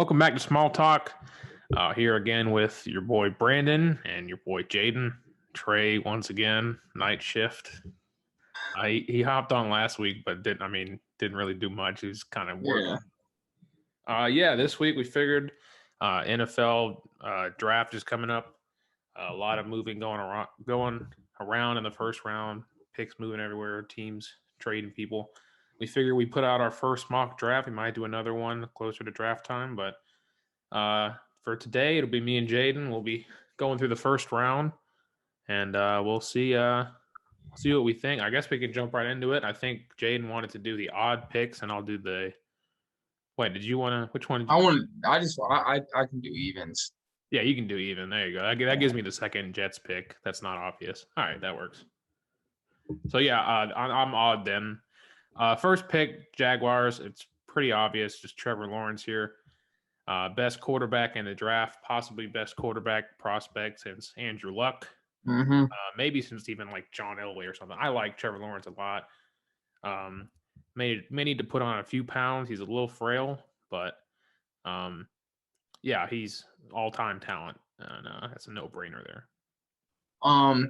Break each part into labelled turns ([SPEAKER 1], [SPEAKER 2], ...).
[SPEAKER 1] Welcome back to Small Talk. Here again with your boy Brandon and your boy Jaden. Trey once again, night shift. He hopped on last week, but didn't really do much. He was kind of
[SPEAKER 2] Yeah.
[SPEAKER 1] working. This week we figured NFL draft is coming up. A lot of moving going around in the first round. Picks moving everywhere. Teams trading people. We figured we put out our first mock draft. We might do another one closer to draft time, but for today it'll be me and Jaden. We'll be going through the first round, and we'll see what we think. I guess we can jump right into it. I think Jaden wanted to do the odd picks, and I'll do the. Wait, did you want to? Which one?
[SPEAKER 2] I can do evens.
[SPEAKER 1] Yeah, you can do even. There you go. That gives me the second Jets pick. That's not obvious. All right, that works. So yeah, I'm odd then. First pick, Jaguars. It's pretty obvious. Just Trevor Lawrence here. Best quarterback in the draft, possibly best quarterback prospect since Andrew Luck.
[SPEAKER 2] Mm-hmm.
[SPEAKER 1] Maybe since even like John Elway or something. I like Trevor Lawrence a lot. May need to put on a few pounds. He's a little frail, but yeah, he's all-time talent, and that's a no-brainer there.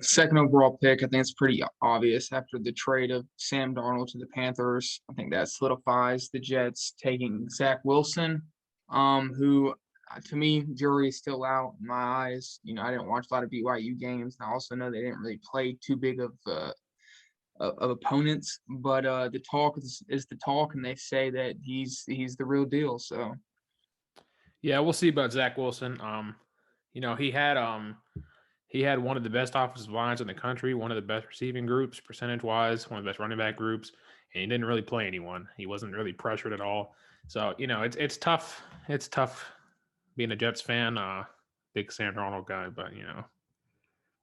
[SPEAKER 2] Second overall pick, I think it's pretty obvious after the trade of Sam Darnold to the Panthers. I think that solidifies the Jets taking Zach Wilson, who to me, jury is still out in my eyes. You know, I didn't watch a lot of BYU games, and I also know they didn't really play too big of opponents. But the talk is the talk, and they say that he's the real deal. So
[SPEAKER 1] yeah, we'll see about Zach Wilson. He had one of the best offensive lines in the country, one of the best receiving groups percentage-wise, one of the best running back groups, and he didn't really play anyone. He wasn't really pressured at all. So, it's tough. It's tough being a Jets fan, big Sam Darnold guy, but,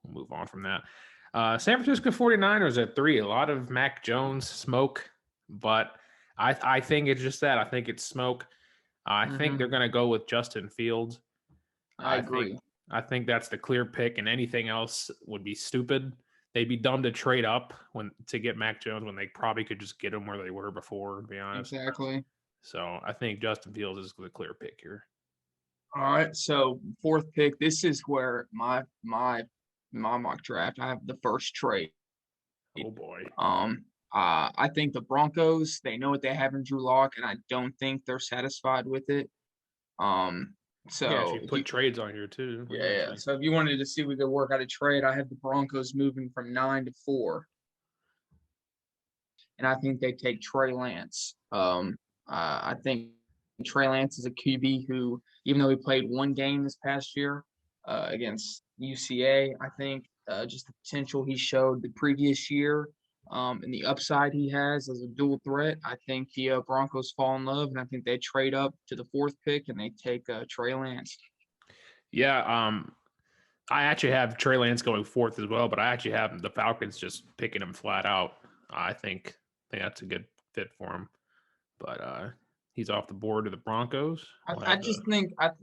[SPEAKER 1] we'll move on from that. San Francisco 49ers at 3. A lot of Mac Jones smoke, but I think it's just that. I think it's smoke. I think they're going to go with Justin Fields.
[SPEAKER 2] I agree.
[SPEAKER 1] I think that's the clear pick, and anything else would be stupid. They'd be dumb to trade up to get Mac Jones when they probably could just get him where they were before, to be honest.
[SPEAKER 2] Exactly.
[SPEAKER 1] So I think Justin Fields is the clear pick here.
[SPEAKER 2] All right. So fourth pick. This is where my mock draft. I have the first trade.
[SPEAKER 1] Oh boy.
[SPEAKER 2] I think the Broncos, they know what they have in Drew Lock, and I don't think they're satisfied with it. So
[SPEAKER 1] if you put trades on here too.
[SPEAKER 2] Yeah. So if you wanted to see if we could work out a trade, I have the Broncos moving from 9 to 4. And I think they take Trey Lance. I think Trey Lance is a QB who, even though he played one game this past year against UCA, I think just the potential he showed the previous year and the upside he has as a dual threat, I think the Broncos fall in love, and I think they trade up to the fourth pick and they take Trey Lance.
[SPEAKER 1] Yeah, I actually have Trey Lance going fourth as well, but I actually have the Falcons just picking him flat out. I think that's a good fit for him, but he's off the board to the Broncos.
[SPEAKER 2] I just think the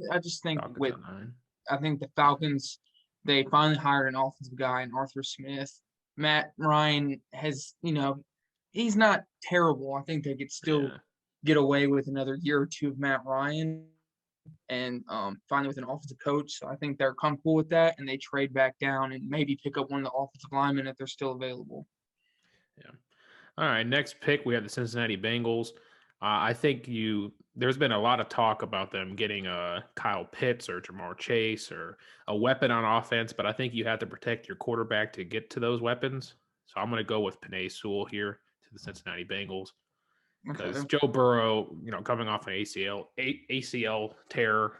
[SPEAKER 2] Falcons, they finally hired an offensive guy in Arthur Smith. Matt Ryan has, he's not terrible. I think they could still get away with another year or two of Matt Ryan and finally with an offensive coach. So I think they're comfortable with that, and they trade back down and maybe pick up one of the offensive linemen if they're still available.
[SPEAKER 1] Yeah. All right, next pick, we have the Cincinnati Bengals. I think there's been a lot of talk about them getting Kyle Pitts or Jamar Chase or a weapon on offense, but I think you have to protect your quarterback to get to those weapons. So I'm going to go with Penei Sewell here to the Cincinnati Bengals because Joe Burrow, coming off an ACL tear,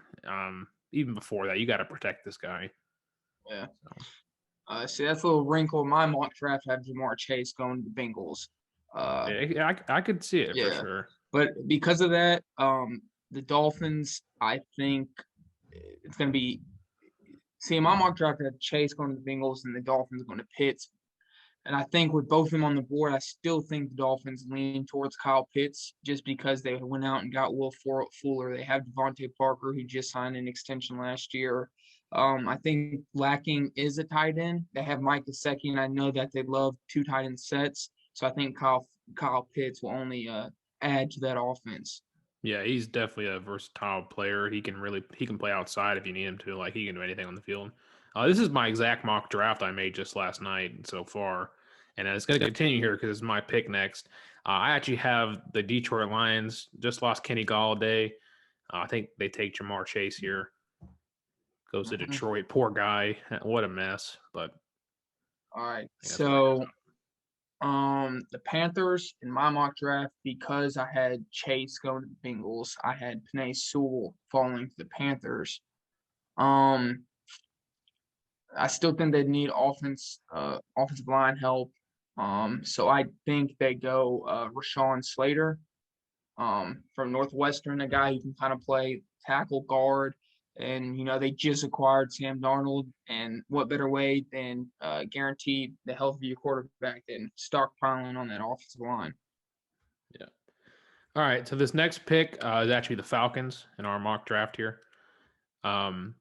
[SPEAKER 1] even before that, you got to protect this guy.
[SPEAKER 2] Yeah. See, that's a little wrinkle in my mock draft. I have Jamar Chase going to the Bengals.
[SPEAKER 1] I could see it for sure.
[SPEAKER 2] But because of that, the Dolphins, I think it's going to be – see, in my mock draft, I have Chase going to the Bengals and the Dolphins going to Pitts. And I think with both of them on the board, I still think the Dolphins lean towards Kyle Pitts just because they went out and got Will Fuller. They have Devontae Parker, who just signed an extension last year. I think lacking is a tight end. They have Mike Gesicki, and I know that they love two tight end sets. So I think Kyle Pitts will only add to that offense.
[SPEAKER 1] Yeah, he's definitely a versatile player. He can play outside if you need him to. Like he can do anything on the field. This is my exact mock draft I made just last night so far, and it's going to continue here because it's my pick next. I actually have the Detroit Lions. Just lost Kenny Galladay. I think they take Jamar Chase here. Goes to
[SPEAKER 2] Mhm.
[SPEAKER 1] Detroit. Poor guy. What a mess. But
[SPEAKER 2] All right.
[SPEAKER 1] I think that's where it ends
[SPEAKER 2] So the Panthers in my mock draft, because I had Chase going to the Bengals, I had Penei Sewell falling to the Panthers. Um, I still think they need offensive line help. So I think they go Rashawn Slater from Northwestern, a guy who can kind of play tackle guard. And, they just acquired Sam Darnold. And what better way than guarantee the health of your quarterback than stockpiling on that offensive line?
[SPEAKER 1] up. Yeah. All right. So this next pick is actually the Falcons in our mock draft here. Um,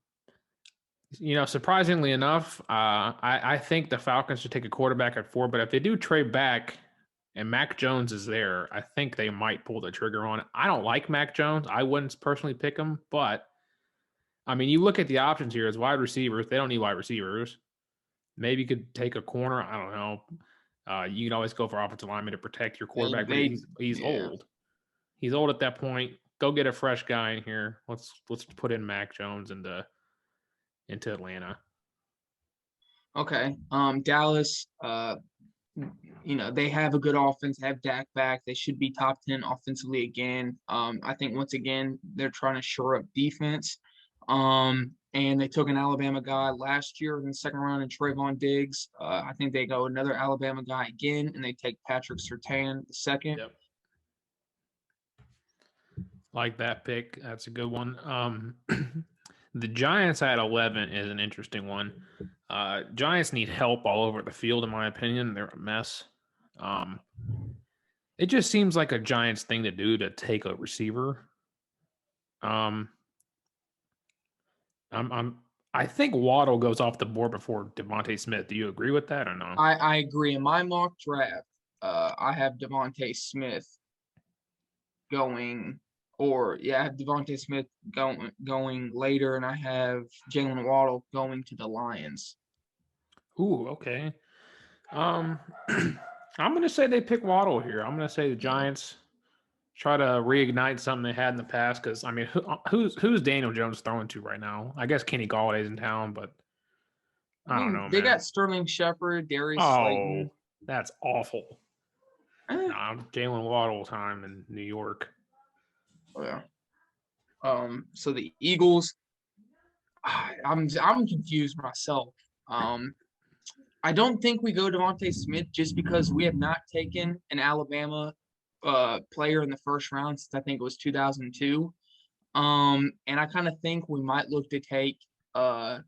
[SPEAKER 1] surprisingly enough, I think the Falcons should take a quarterback at 4. But if they do trade back and Mac Jones is there, I think they might pull the trigger on it. I don't like Mac Jones. I wouldn't personally pick him, but I mean, you look at the options here as wide receivers. They don't need wide receivers. Maybe you could take a corner. I don't know. You can always go for offensive lineman to protect your
[SPEAKER 2] They,
[SPEAKER 1] quarterback, but
[SPEAKER 2] they
[SPEAKER 1] he's
[SPEAKER 2] yeah.
[SPEAKER 1] old. He's old at that point. Go get a fresh guy in here. Let's put in Mac Jones into Atlanta.
[SPEAKER 2] Okay. Dallas, they have a good offense, have Dak back. They should be top 10 offensively again. I think once again, they're trying to shore up defense. And they took an Alabama guy last year in the second round in Trayvon Diggs. I think they go another Alabama guy again, and they take Patrick Surtain the second.
[SPEAKER 1] Yep. Like that pick. That's a good one. The Giants at 11 is an interesting one. Giants need help all over the field, in my opinion. They're a mess. Um, it just seems like a Giants thing to do to take a receiver. Um, I think Waddle goes off the board before Devontae Smith. Do you agree with that or no?
[SPEAKER 2] I agree. In my mock draft, I have Devontae Smith going, I have Devontae Smith going later, and I have Jalen Waddle going to the Lions.
[SPEAKER 1] Ooh, okay. Um, I'm gonna say they pick Waddle here. I'm gonna say the Giants try to reignite something they had in the past. Because I mean, who's Daniel Jones throwing to right now? I guess Kenny Galladay's in town, but
[SPEAKER 2] I
[SPEAKER 1] I don't
[SPEAKER 2] mean,
[SPEAKER 1] know,
[SPEAKER 2] they
[SPEAKER 1] man.
[SPEAKER 2] got Sterling Shepard, Darius
[SPEAKER 1] Oh,
[SPEAKER 2] Slayton.
[SPEAKER 1] that's awful.
[SPEAKER 2] Eh,
[SPEAKER 1] Nah, Jalen Waddle time in New York.
[SPEAKER 2] oh, yeah. So the Eagles, I'm confused myself. I don't think we go Devontae Smith just because we have not taken an Alabama player in the first round since I think it was 2002. And I kind of think we might look to take a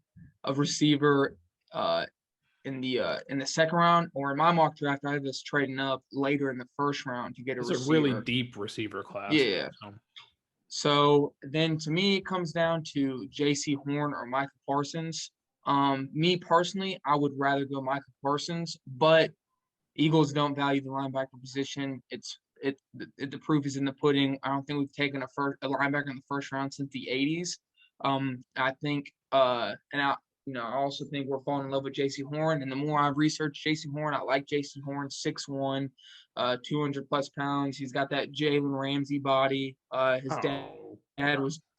[SPEAKER 2] receiver uh, in the second round, or in my mock draft, I have this trading up later in the first round to get a
[SPEAKER 1] It's a really
[SPEAKER 2] receiver.
[SPEAKER 1] deep receiver class.
[SPEAKER 2] Yeah.
[SPEAKER 1] So,
[SPEAKER 2] So then to me, it comes down to J.C. Horn or Michael Parsons. Me personally, I would rather go Michael Parsons, but Eagles don't value the linebacker position. The proof is in the pudding. I don't think we've taken a linebacker in the first round since the 80s. I think I also think we're falling in love with J.C. Horn. And the more I've researched J.C. Horn, I like J.C. Horn, 6'1", 200 plus pounds. He's got that Jalen Ramsey body.
[SPEAKER 1] oh,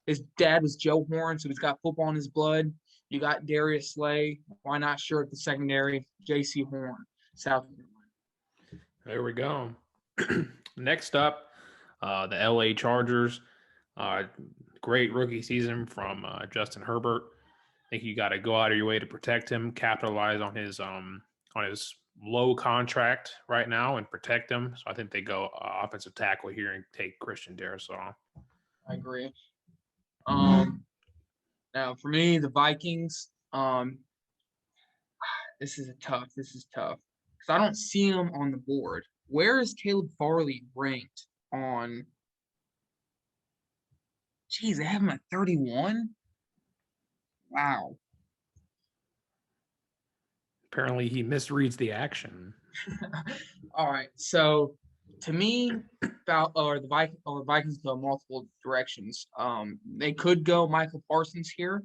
[SPEAKER 2] His dad was Joe Horn, so he's got football in his blood. You got Darius Slay. Why not shirt the secondary? J.C. Horn, South Carolina.
[SPEAKER 1] there we go. Next up, the LA Chargers. Great rookie season from Justin Herbert. I think you got to go out of your way to protect him, capitalize on his low contract right now, and protect him. So I think they go offensive tackle here and take Christian Darrisaw.
[SPEAKER 2] I agree. Now for me, the Vikings. This is tough because I don't see him on the board. Where is Caleb Farley ranked on? Geez, they have him at 31. Wow.
[SPEAKER 1] Apparently, he misreads the action.
[SPEAKER 2] All right, so To me, Vikings go multiple directions. They could go Michael Parsons here.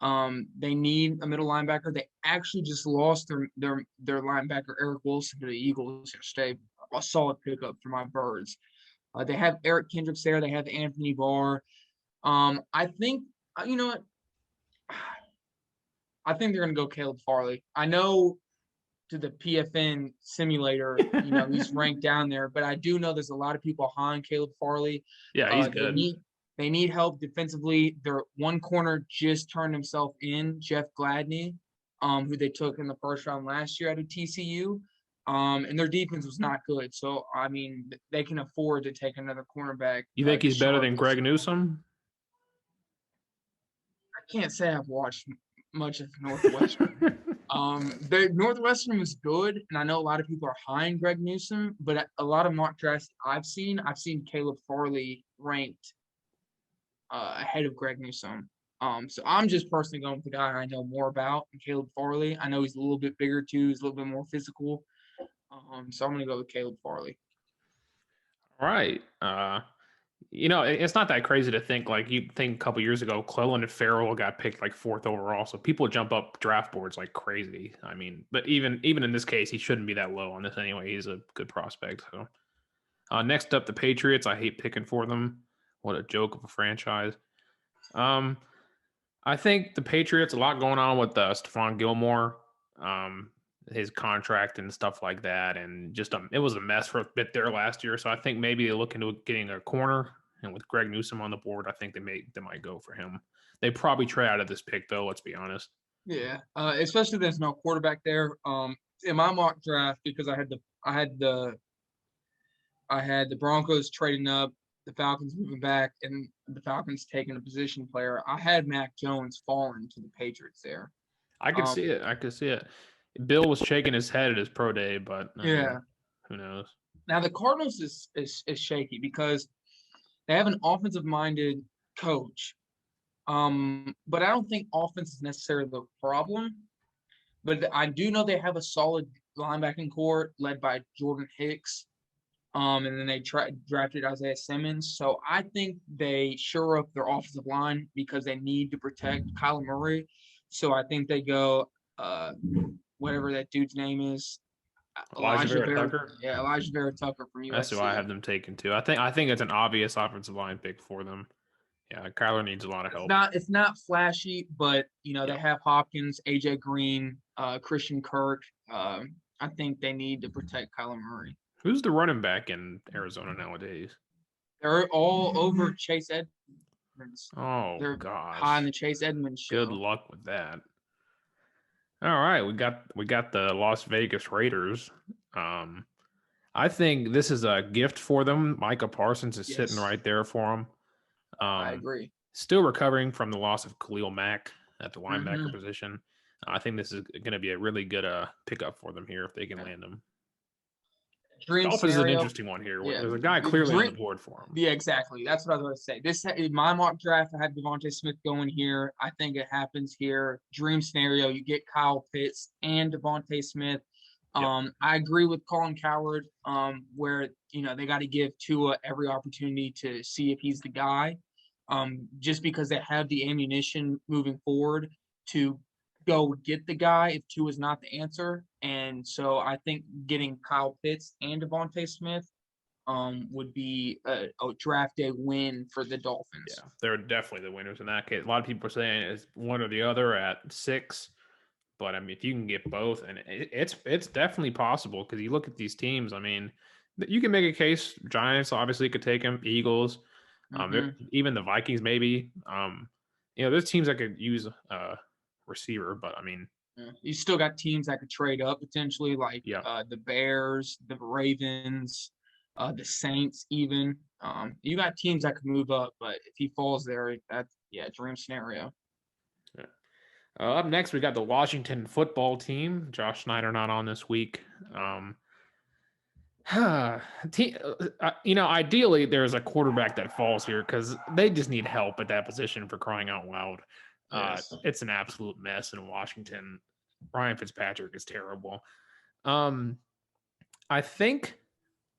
[SPEAKER 2] They need a middle linebacker. They actually just lost their linebacker Eric Wilson to the Eagles yesterday. A solid pickup for my Birds. They have Eric Kendricks there. They have Anthony Barr. I think you know what? I think they're going to go Caleb Farley. I know to the PFN simulator, he's ranked down there, but I do know there's a lot of people high on Caleb Farley.
[SPEAKER 1] Yeah, he's good.
[SPEAKER 2] They need help defensively. Their one corner just turned himself in, Jeff Gladney, who they took in the first round last year out of TCU. And their defense was not good. So, I mean, they can afford to take another cornerback.
[SPEAKER 1] You think he's better than Greg Newsome?
[SPEAKER 2] I can't say I've watched much of Northwestern. The Northwestern was good, and I know a lot of people are high on Greg Newsome, but a lot of mock drafts I've seen Caleb Farley ranked ahead of Greg Newsome. So I'm just personally going with the guy I know more about, Caleb Farley. I know he's a little bit bigger too. He's a little bit more physical. So I'm going to go with Caleb Farley.
[SPEAKER 1] All right. It's not that crazy to think. Like, you think a couple years ago, Clelin and Farrell got picked like 4th overall. So people jump up draft boards like crazy. I mean, but even in this case, he shouldn't be that low on this anyway. He's a good prospect. So next up, the Patriots. I hate picking for them. What a joke of a franchise. I think the Patriots, a lot going on with Stephon Gilmore, his contract and stuff like that. And just it was a mess for a bit there last year. So I think maybe they look into getting a corner. And with Greg Newsome on the board, I think they might go for him. They probably trade out of this pick, though, let's be honest.
[SPEAKER 2] Yeah, especially there's no quarterback there. In my mock draft, because I had the Broncos trading up, the Falcons moving back, and the Falcons taking a position player. I had Mac Jones falling to the Patriots there.
[SPEAKER 1] I could see it. Bill was shaking his head at his pro day, but who knows?
[SPEAKER 2] Now the Cardinals is shaky because they have an offensive-minded coach, but I don't think offense is necessarily the problem. But I do know they have a solid linebacking core led by Jordan Hicks. And then they drafted Isaiah Simmons. So I think they shore up their offensive line because they need to protect Kyler Murray. So I think they go whatever that dude's name is.
[SPEAKER 1] Elijah Vera Tucker?
[SPEAKER 2] Yeah, Elijah Vera Tucker from USC.
[SPEAKER 1] That's who I have them taken too. I think it's an obvious offensive line pick for them. Yeah, Kyler needs a lot of help.
[SPEAKER 2] It's not flashy, but they have Hopkins, AJ Green, Christian Kirk. I think they need to protect Kyler Murray.
[SPEAKER 1] Who's the running back in Arizona nowadays?
[SPEAKER 2] They're all over Chase Edmonds.
[SPEAKER 1] Oh,
[SPEAKER 2] they're
[SPEAKER 1] gosh.
[SPEAKER 2] High on the Chase Edmonds show.
[SPEAKER 1] Good luck with that. All right, we got the Las Vegas Raiders. I think this is a gift for them. Micah Parsons is sitting right there for them.
[SPEAKER 2] I agree.
[SPEAKER 1] Still recovering from the loss of Khalil Mack at the linebacker position. I think this is going to be a really good pickup for them here if they can land them. Dolphins is an interesting one here. Yeah. There's a guy clearly on the board for him.
[SPEAKER 2] Yeah, exactly. That's what I was going to say. This in my mock draft, I had Devontae Smith going here. I think it happens here. Dream scenario: you get Kyle Pitts and Devontae Smith. I agree with Colin Cowherd, where they got to give Tua every opportunity to see if he's the guy. Just because they have the ammunition moving forward to go get the guy if Tua is not the answer. And so I think getting Kyle Pitts and Devontae Smith would be a draft day win for the Dolphins.
[SPEAKER 1] Yeah, they're definitely the winners in that case. A lot of people are saying it's one or the other at 6. But, I mean, if you can get both, and it's definitely possible because you look at these teams, I mean, you can make a case. Giants obviously could take them, Eagles, even the Vikings maybe. There's teams that could use receiver, but I mean,
[SPEAKER 2] you still got teams that could trade up potentially, like the Bears, the Ravens, the Saints. Even you got teams that could move up, but if he falls there, that's dream scenario.
[SPEAKER 1] Yeah. Up next, we got the Washington football team. Josh Snyder not on this week. Ideally, there's a quarterback that falls here because they just need help at that position for crying out loud. Yes. It's an absolute mess in Washington. Ryan Fitzpatrick is terrible. I think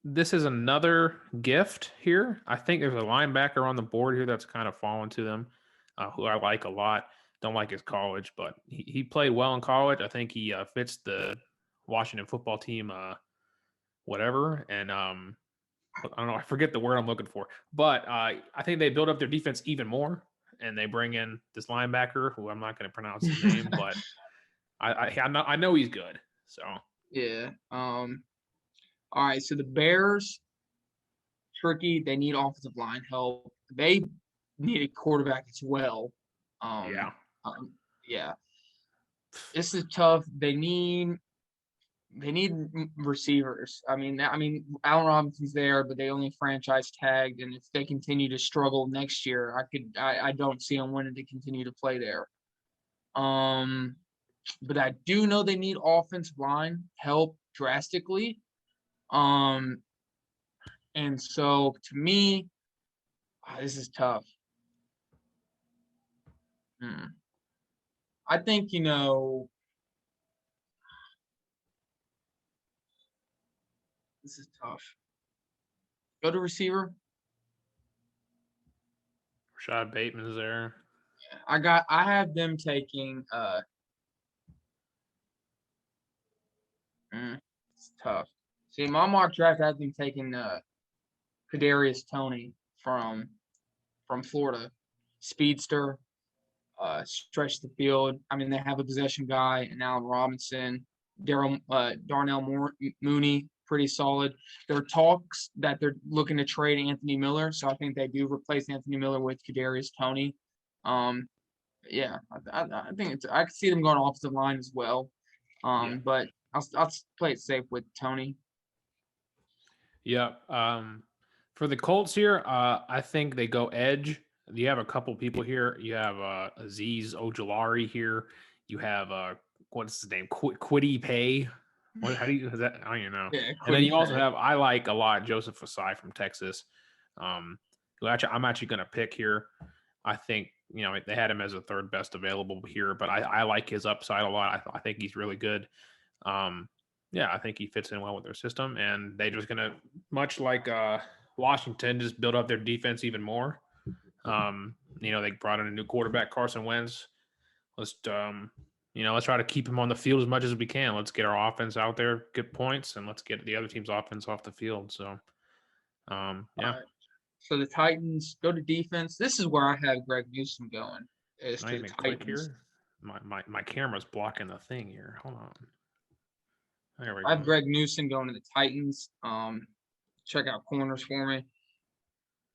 [SPEAKER 1] this is another gift here. I think there's a linebacker on the board here that's kind of fallen to them, who I like a lot. Don't like his college, but he played well in college. I think he fits the Washington football team, whatever. And I don't know, I forget the word I'm looking for, but I think they build up their defense even more, and they bring in this linebacker who I'm not going to pronounce his name, but I know he's good. So
[SPEAKER 2] Yeah. All right. So the Bears, tricky. They need offensive line help. They need a quarterback as well. Um,
[SPEAKER 1] yeah,
[SPEAKER 2] yeah. This is tough. They need receivers. I mean, Allen Robinson's there, but they only franchise tagged, and if they continue to struggle next year, I don't see them wanting to continue to play there. Um, but I do know they need offensive line help drastically. Um, and so to me, this is tough. Hmm. I think this is tough. Go to receiver.
[SPEAKER 1] Rashad Bateman's there.
[SPEAKER 2] I have them taking it's tough. See, my mock draft has them taking Kadarius Toney from Florida. Speedster, stretch the field. I mean, they have a possession guy and Allen Robinson, Darnell Mooney, pretty solid. There are talks that they're looking to trade Anthony Miller, so I think they do replace Anthony Miller with Kadarius Toney. Yeah, I think I could see them going offensive line as well.
[SPEAKER 1] Yeah.
[SPEAKER 2] But I'll play it safe with Toney.
[SPEAKER 1] Yeah. For the Colts here, I think they go edge. You have a couple people here. You have Aziz Ojulari here. You have what's his name? Quiddy Pay. What? How do you? Is that? I don't even know.
[SPEAKER 2] Yeah,
[SPEAKER 1] And then
[SPEAKER 2] Quiddy
[SPEAKER 1] you also
[SPEAKER 2] Pay.
[SPEAKER 1] have I like a lot Joseph Asai from Texas. Who I'm actually going to pick here. I think they had him as a third best available here, but I like his upside a lot. I think he's really good. Yeah, I think he fits in well with their system, and they're just gonna, much like Washington, just build up their defense even more. They brought in a new quarterback, Carson Wentz. Let's try to keep him on the field as much as we can. Let's get our offense out there, get points, and let's get the other team's offense off the field. So, yeah.
[SPEAKER 2] So the Titans go to defense. This is where I have Greg Newsom going. Is
[SPEAKER 1] Can I
[SPEAKER 2] to the
[SPEAKER 1] even click
[SPEAKER 2] Titans.
[SPEAKER 1] here? My camera's blocking the thing here. Hold on. There we
[SPEAKER 2] I have
[SPEAKER 1] go.
[SPEAKER 2] Greg Newsom going to the Titans. Check out corners for me.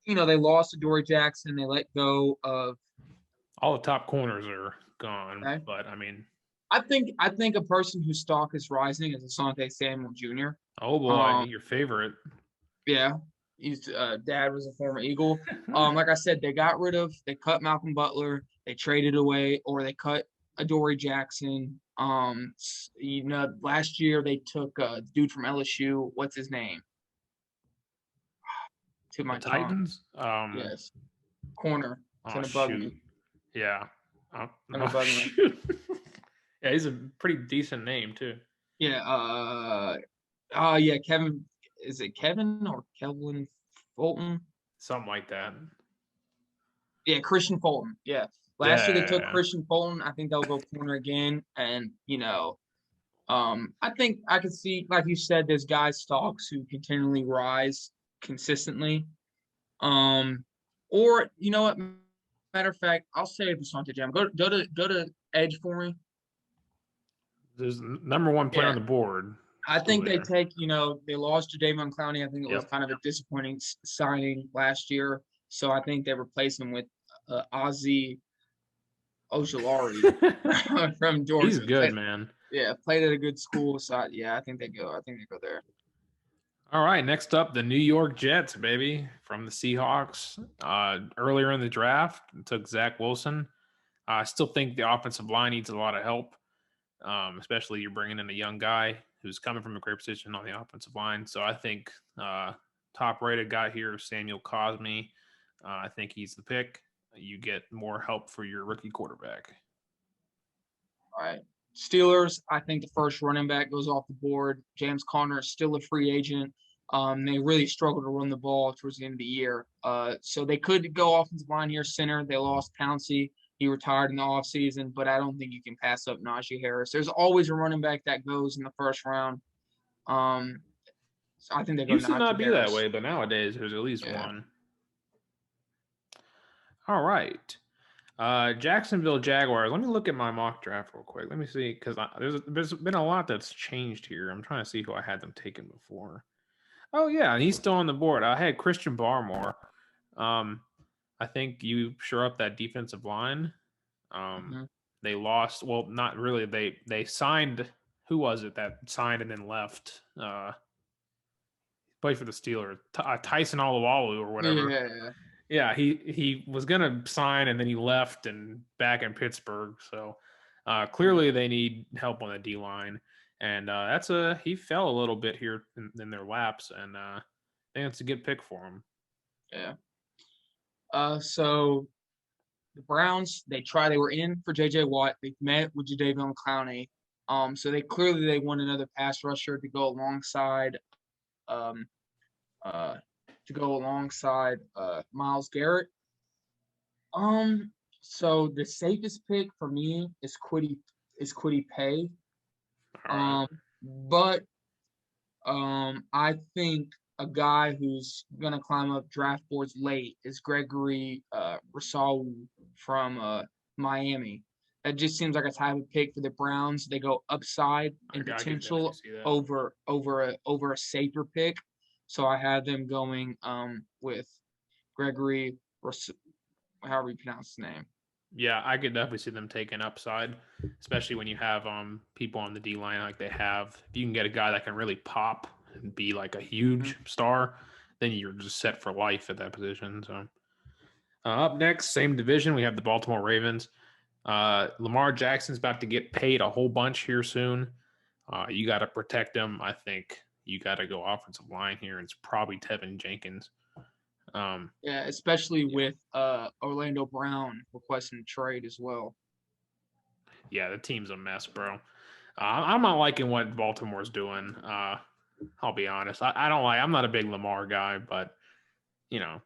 [SPEAKER 2] They lost to Dory Jackson. They let go of.
[SPEAKER 1] All the top corners are gone,
[SPEAKER 2] Okay.
[SPEAKER 1] but I mean,
[SPEAKER 2] I think a person whose stock is rising is Asante Samuel Jr.
[SPEAKER 1] oh boy, your favorite.
[SPEAKER 2] Yeah, his dad was a former Eagle. Like I said, they cut Malcolm Butler, they traded away, or they cut Adoree Jackson. Last year they took a dude from LSU. What's his name? To
[SPEAKER 1] The
[SPEAKER 2] my tongue.
[SPEAKER 1] Titans?
[SPEAKER 2] Yes, corner. It's
[SPEAKER 1] Oh
[SPEAKER 2] gonna bug
[SPEAKER 1] shoot.
[SPEAKER 2] me.
[SPEAKER 1] Yeah. Oh,
[SPEAKER 2] Gonna bug me.
[SPEAKER 1] shoot. Yeah, he's a pretty decent name too.
[SPEAKER 2] Yeah. Yeah. Kevin. Is it Kevin or Kelvin Fulton?
[SPEAKER 1] Something like that.
[SPEAKER 2] Yeah, Christian Fulton. Yeah. Last year they took
[SPEAKER 1] Yeah.
[SPEAKER 2] Christian Fulton. I think they'll go corner again. And I think I can see, like you said, there's guys stocks who continually rise consistently. Or you know what? Matter of fact, I'll say Asante Jam. Go to edge for me.
[SPEAKER 1] There's number one player
[SPEAKER 2] Yeah.
[SPEAKER 1] on the board.
[SPEAKER 2] I
[SPEAKER 1] Still
[SPEAKER 2] think they
[SPEAKER 1] there.
[SPEAKER 2] take, they lost to Davion Clowney. I think it was
[SPEAKER 1] Yep.
[SPEAKER 2] kind of a disappointing signing last year. So I think they replaced him with Ozzy Ojulari from Georgia.
[SPEAKER 1] He's good, man.
[SPEAKER 2] Yeah, played at a good school. So I think they go. I think they go there.
[SPEAKER 1] All right, next up, the New York Jets, baby, from the Seahawks. Earlier in the draft, took Zach Wilson. I still think the offensive line needs a lot of help, especially you're bringing in a young guy who's coming from a great position on the offensive line. So I think top-rated guy here, Samuel Cosme. I think he's the pick. You get more help for your rookie quarterback.
[SPEAKER 2] All right. Steelers, I think the first running back goes off the board. James Conner is still a free agent. They really struggled to run the ball towards the end of the year. So they could go offensive line here, center. They lost Pouncey. He retired in the offseason, but I don't think you can pass up Najee Harris. There's always a running back that goes in the first round. So I think they go
[SPEAKER 1] Used to
[SPEAKER 2] Najee
[SPEAKER 1] not be
[SPEAKER 2] Harris.
[SPEAKER 1] that way, but nowadays there's at least
[SPEAKER 2] Yeah.
[SPEAKER 1] one. All right. Jacksonville Jaguars. Let me look at my mock draft real quick. Let me see, because there's been a lot that's changed here. I'm trying to see who I had them taken before. Oh yeah, and he's still on the board. I had Christian Barmore. I think you sure up that defensive line. They lost. Well, not really. They signed. Who was it that signed and then left? Played for the Steelers. Tyson Alualu or whatever.
[SPEAKER 2] Yeah.
[SPEAKER 1] Yeah, he was gonna sign and then he left and back in Pittsburgh. So clearly they need help on the D line, and he fell a little bit here in their laps, and I think it's a good pick for him.
[SPEAKER 2] Yeah. So the Browns, they were in for J.J. Watt. They met with Jadeveon Clowney. So they want another pass rusher to go alongside Myles Garrett. So the safest pick for me is Kwity Paye. But I think a guy who's gonna climb up draft boards late is Gregory Rousseau from Miami. That just seems like a type of pick for the Browns. They go upside and potential over a safer pick. So I had them going with Gregory Rousseau, however you pronounce his name.
[SPEAKER 1] Yeah, I could definitely see them taking upside, especially when you have people on the D line like they have. If you can get a guy that can really pop and be like a huge star, then you're just set for life at that position. So up next, same division, we have the Baltimore Ravens. Lamar Jackson's about to get paid a whole bunch here soon. You got to protect him. I think you got to go offensive line here. And it's probably Tevin Jenkins.
[SPEAKER 2] Yeah, especially with Orlando Brown requesting trade as well.
[SPEAKER 1] Yeah, the team's a mess, bro. I'm not liking what Baltimore's doing. I'll be honest. I don't like. I'm not a big Lamar guy, but you know,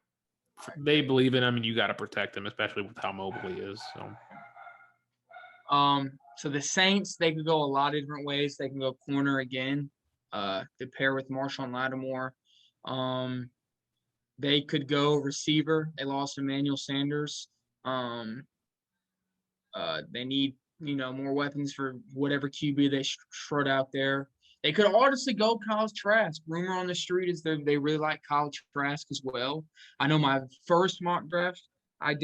[SPEAKER 1] they believe in him, and you got to protect him, especially with how mobile he is.
[SPEAKER 2] So the Saints, they could go a lot of different ways. They can go corner again, to pair with Marshawn Lattimore. They could go receiver. They lost Emmanuel Sanders. They need more weapons for whatever QB they shred out there. They could honestly go Kyle Trask. Rumor on the street is that they really like Kyle Trask as well. I know my first mock draft I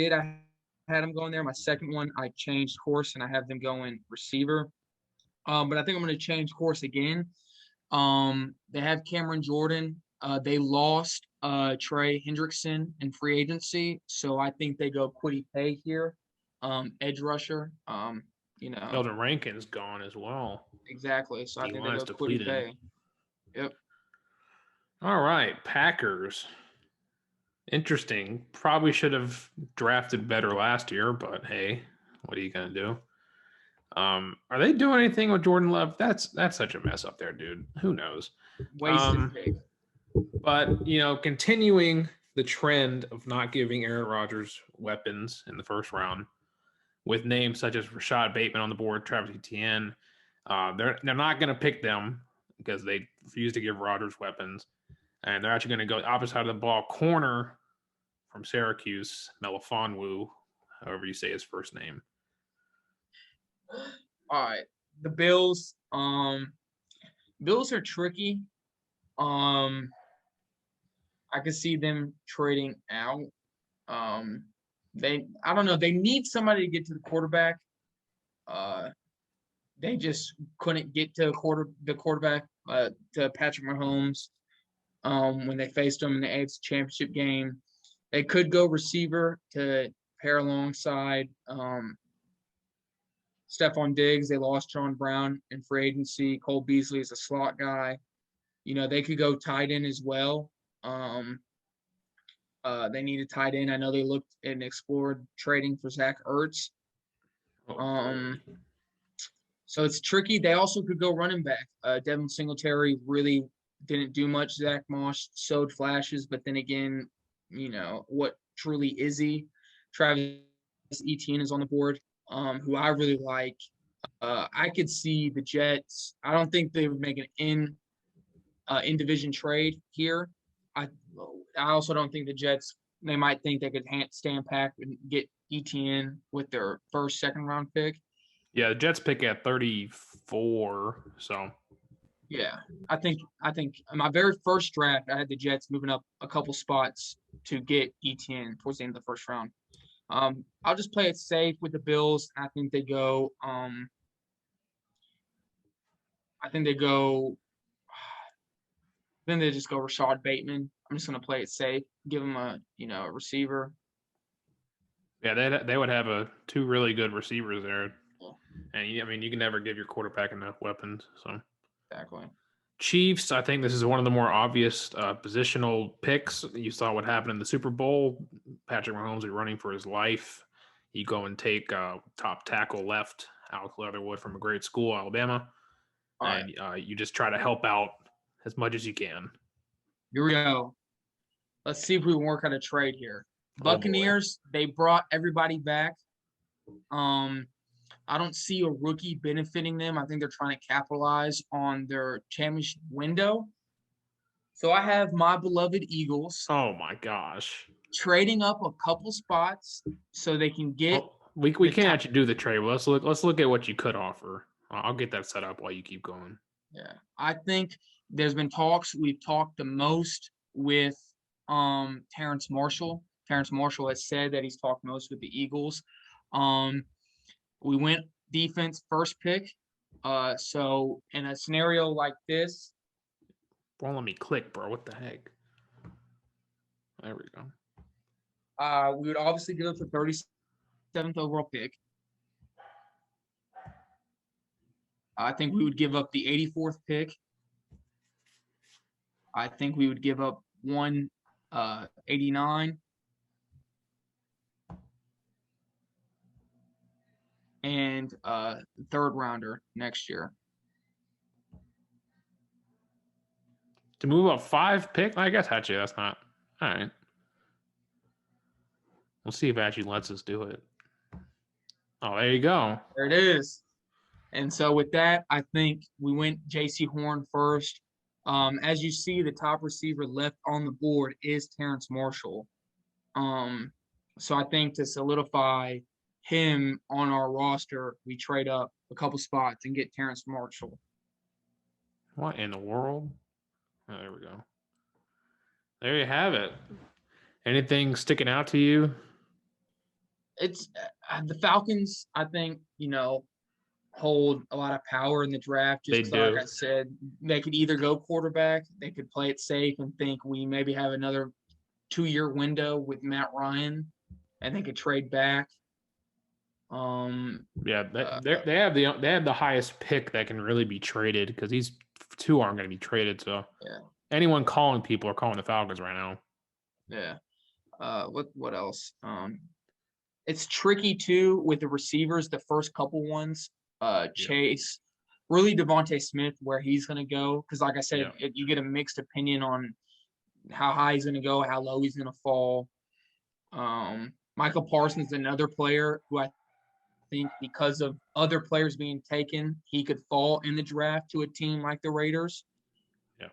[SPEAKER 2] had them going there. My second one, I changed course and I have them going receiver. But I think I'm going to change course again. They have Cameron Jordan. They lost Trey Hendrickson in free agency, so I think they go Kwity Paye here, edge rusher.
[SPEAKER 1] Sheldon Rankins gone as well.
[SPEAKER 2] Exactly. So I think they go Kwity Paye. Yep.
[SPEAKER 1] All right, Packers. Interesting. Probably should have drafted better last year, but hey, what are you gonna do? Are they doing anything with Jordan Love? That's such a mess up there, dude. Who knows?
[SPEAKER 2] Wasted pick.
[SPEAKER 1] But continuing the trend of not giving Aaron Rodgers weapons in the first round, with names such as Rashad Bateman on the board, Travis Etienne, they're not going to pick them because they refuse to give Rodgers weapons, and they're actually going to go opposite side of the ball, corner from Syracuse, Melifonwu, however you say his first name.
[SPEAKER 2] All right, the Bills. Bills are tricky. I can see them trading out. I don't know. They need somebody to get to the quarterback. They just couldn't get to the quarterback to Patrick Mahomes when they faced him in the AFC Championship game. They could go receiver to pair alongside Stephon Diggs. They lost John Brown in free agency. Cole Beasley is a slot guy. They could go tight end as well. They need a tight end. I know they looked and explored trading for Zach Ertz. So it's tricky. They also could go running back. Devin Singletary really didn't do much. Zach Moss showed flashes, but then again, what truly is he? Travis Etienne is on the board, who I really like. I could see the Jets. I don't think they would make an in division trade here. I I also don't think the Jets. They might think they could stand pack and get Etienne with their first, second round pick.
[SPEAKER 1] Yeah, the Jets pick at 34. So
[SPEAKER 2] Yeah, I think in my very first draft, I had the Jets moving up a couple spots to get Etienne towards the end of the first round. I'll just play it safe with the Bills. I think they go. I think they go. Then they just go Rashad Bateman. I'm just gonna play it safe. Give him a receiver.
[SPEAKER 1] yeah, they would have two really good receivers there,
[SPEAKER 2] Yeah.
[SPEAKER 1] and I mean you can never give your quarterback enough weapons. So
[SPEAKER 2] Exactly.
[SPEAKER 1] Chiefs, I think this is one of the more obvious positional picks. You saw what happened in the Super Bowl. Patrick Mahomes is running for his life. You go and take top tackle left, Alex Leatherwood from a great school, Alabama,
[SPEAKER 2] All right.
[SPEAKER 1] and you just try to help out as much as you can.
[SPEAKER 2] Here we go. Let's see if we can work out a trade here.
[SPEAKER 1] Oh boy.
[SPEAKER 2] Buccaneers, they brought everybody back. I don't see a rookie benefiting them. I think they're trying to capitalize on their championship window. So I have my beloved Eagles
[SPEAKER 1] Oh my gosh.
[SPEAKER 2] trading up a couple spots so they can get.
[SPEAKER 1] Well, we can't actually do the trade. Well, let's look at what you could offer. I'll get that set up while you keep going.
[SPEAKER 2] Yeah, I think there's been talks. We've talked the most with Terrence Marshall. Terrence Marshall has said that he's talked most with the Eagles. We went defense first pick. So in a scenario like this,
[SPEAKER 1] Won't let me click, bro. What the heck? There we go.
[SPEAKER 2] we would obviously give up the 37th overall pick. I think we would give up the 84th pick. I think we would give up 189. And third rounder next year.
[SPEAKER 1] To move up 5 pick? I guess actually that's not all right. We'll see if it actually lets us do it. Oh, there you go.
[SPEAKER 2] There it is. And so with that, I think we went J.C. Horn first. As you see, the top receiver left on the board is Terrence Marshall. So I think to solidify him on our roster, we trade up a couple spots and get Terrence Marshall.
[SPEAKER 1] What in the world? Oh, there we go. There you have it. Anything sticking out to you?
[SPEAKER 2] It's the Falcons, I think, hold a lot of power in the draft. Just
[SPEAKER 1] They do.
[SPEAKER 2] like I said, they could either go quarterback, they could play it safe and think we maybe have another 2-year window with Matt Ryan, and they could trade back.
[SPEAKER 1] Yeah, they have the highest pick that can really be traded because these two aren't going to be traded. So
[SPEAKER 2] yeah,
[SPEAKER 1] anyone calling people are calling the Falcons right now.
[SPEAKER 2] yeah. What else? It's tricky too with the receivers. The first couple ones, Chase, really Devontae Smith, where he's going to go. Because like I said, you get a mixed opinion on how high he's going to go, how low he's going to fall. Michael Parsons, another player who I think because of other players being taken, he could fall in the draft to a team like the Raiders.
[SPEAKER 1] Yeah.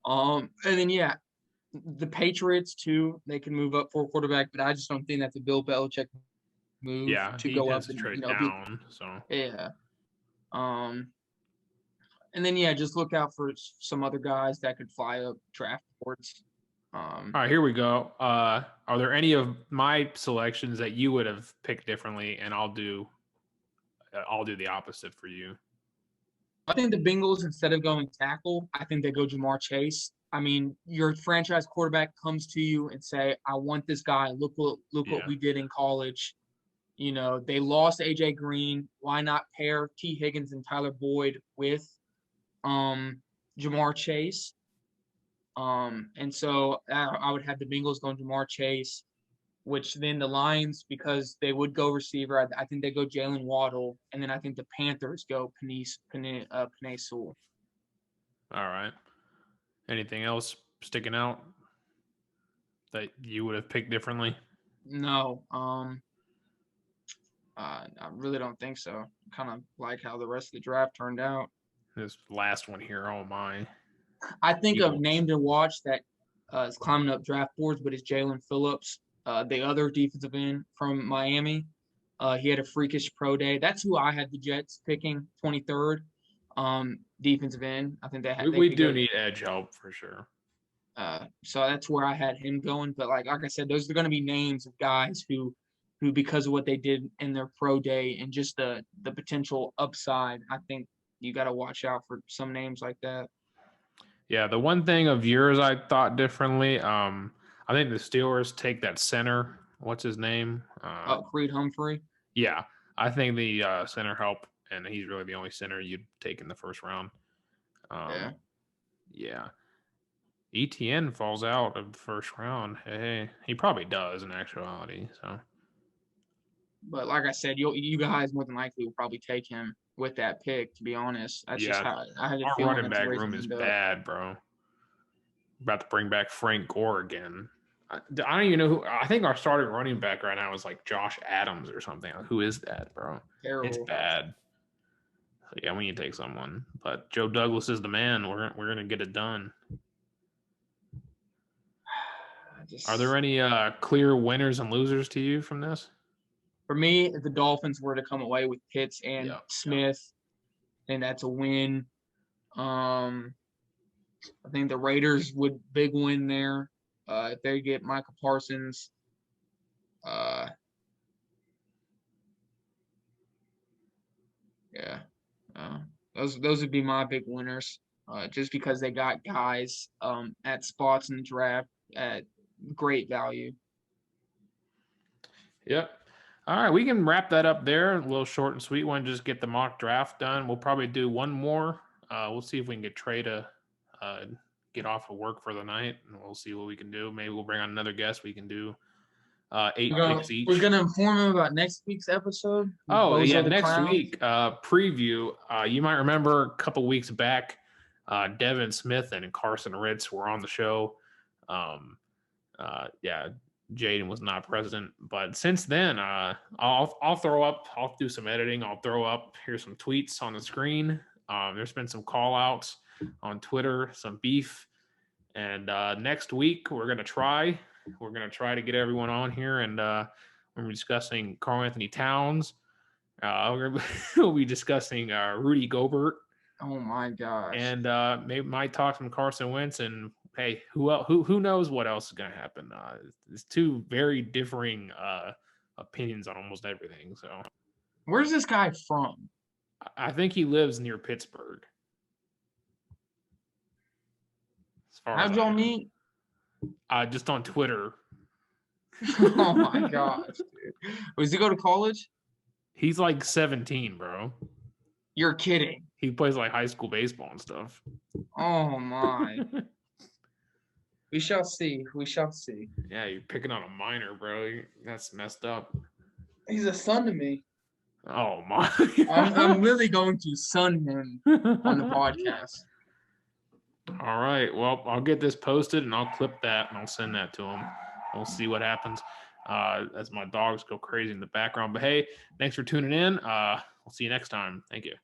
[SPEAKER 2] And then the Patriots too, they can move up for a quarterback, but I just don't think that's a Bill Belichick move to go up and
[SPEAKER 1] trade down. So
[SPEAKER 2] yeah. And then just look out for some other guys that could fly up draft boards.
[SPEAKER 1] All right, here we go. Are there any of my selections that you would have picked differently? And I'll do the opposite for you.
[SPEAKER 2] I think the Bengals, instead of going tackle, I think they go Ja'Marr Chase. I mean, your franchise quarterback comes to you and say, "I want this guy. Look what we did in college." They lost AJ Green. Why not pair T. Higgins and Tyler Boyd with Ja'Marr Chase? And so I would have the Bengals going Ja'Marr Chase, which then the Lions, because they would go receiver, I think they go Jalen Waddle, and then I think the Panthers go Penei Sewell.
[SPEAKER 1] All right. Anything else sticking out that you would have picked differently?
[SPEAKER 2] No, I really don't think so. Kind of like how the rest of the draft turned out.
[SPEAKER 1] This last one here, oh my.
[SPEAKER 2] I think a
[SPEAKER 1] Eagles.
[SPEAKER 2] name to watch that is climbing up draft boards, but it's Jalen Phillips, the other defensive end from Miami. He had a freakish pro day. That's who I had the Jets picking 23rd. Defensive end. I think
[SPEAKER 1] We do need edge help for sure.
[SPEAKER 2] So that's where I had him going. But like I said, those are going to be names of guys who because of what they did in their pro day and just the potential upside, I think you got to watch out for some names like that.
[SPEAKER 1] Yeah, the one thing of yours I thought differently. I think the Steelers take that center. What's his name?
[SPEAKER 2] Creed Humphrey.
[SPEAKER 1] Yeah, I think the center help, and he's really the only center you'd take in the first round. Yeah. ETN falls out of the first round. Hey, he probably does in actuality. So,
[SPEAKER 2] but like I said, you guys more than likely will probably take him with that pick. To be honest, that's just how I had a feeling.
[SPEAKER 1] Our running back room is bad, bro. About to bring back Frank Gore again. I don't even know who. I think our starting running back right now is like Josh Adams or something. Who is that, bro?
[SPEAKER 2] Terrible.
[SPEAKER 1] It's bad. So yeah, we need to take someone. But Joe Douglas is the man. We're gonna get it done. Are there any clear winners and losers to you from this?
[SPEAKER 2] For me, if the Dolphins were to come away with Pitts and Smith, then that's a win. I think the Raiders would big win there if they get Micah Parsons. Those would be my big winners, just because they got guys at spots in the draft at great value.
[SPEAKER 1] Yep. All right, we can wrap that up there. A little short and sweet one. Just get the mock draft done. We'll probably do one more. We'll see if we can get Trey to get off of work for the night, and we'll see what we can do. Maybe we'll bring on another guest. We can do 8 picks each.
[SPEAKER 2] We're gonna inform him about next week's episode.
[SPEAKER 1] Oh yeah, next week preview. You might remember a couple weeks back, Devin Smith and Carson Ritz were on the show. Yeah, Jaden was not present, but since then, I'll throw up. I'll do some editing. I'll throw up. Here's some tweets on the screen. There's been some call outs on Twitter, some beef, and next week we're gonna try to get everyone on here, and we're discussing Karl Anthony Towns. We'll be discussing Rudy Gobert.
[SPEAKER 2] Oh my gosh!
[SPEAKER 1] And maybe might talk some Carson Wentz, and hey, who knows what else is gonna happen? It's two very differing opinions on almost everything. So,
[SPEAKER 2] where's this guy from?
[SPEAKER 1] I think he lives near Pittsburgh.
[SPEAKER 2] How'd y'all meet?
[SPEAKER 1] Just on Twitter.
[SPEAKER 2] Oh my gosh, dude. Does he go to college?
[SPEAKER 1] He's like 17, bro.
[SPEAKER 2] You're kidding.
[SPEAKER 1] He plays like high school baseball and stuff.
[SPEAKER 2] Oh my. We shall see. We shall see.
[SPEAKER 1] Yeah, you're picking on a minor, bro. That's messed up.
[SPEAKER 2] He's a son to me.
[SPEAKER 1] Oh my.
[SPEAKER 2] I'm really going to son him on the podcast.
[SPEAKER 1] All right. Well, I'll get this posted and I'll clip that and I'll send that to him. We'll see what happens as my dogs go crazy in the background. But hey, thanks for tuning in. We'll see you next time. Thank you.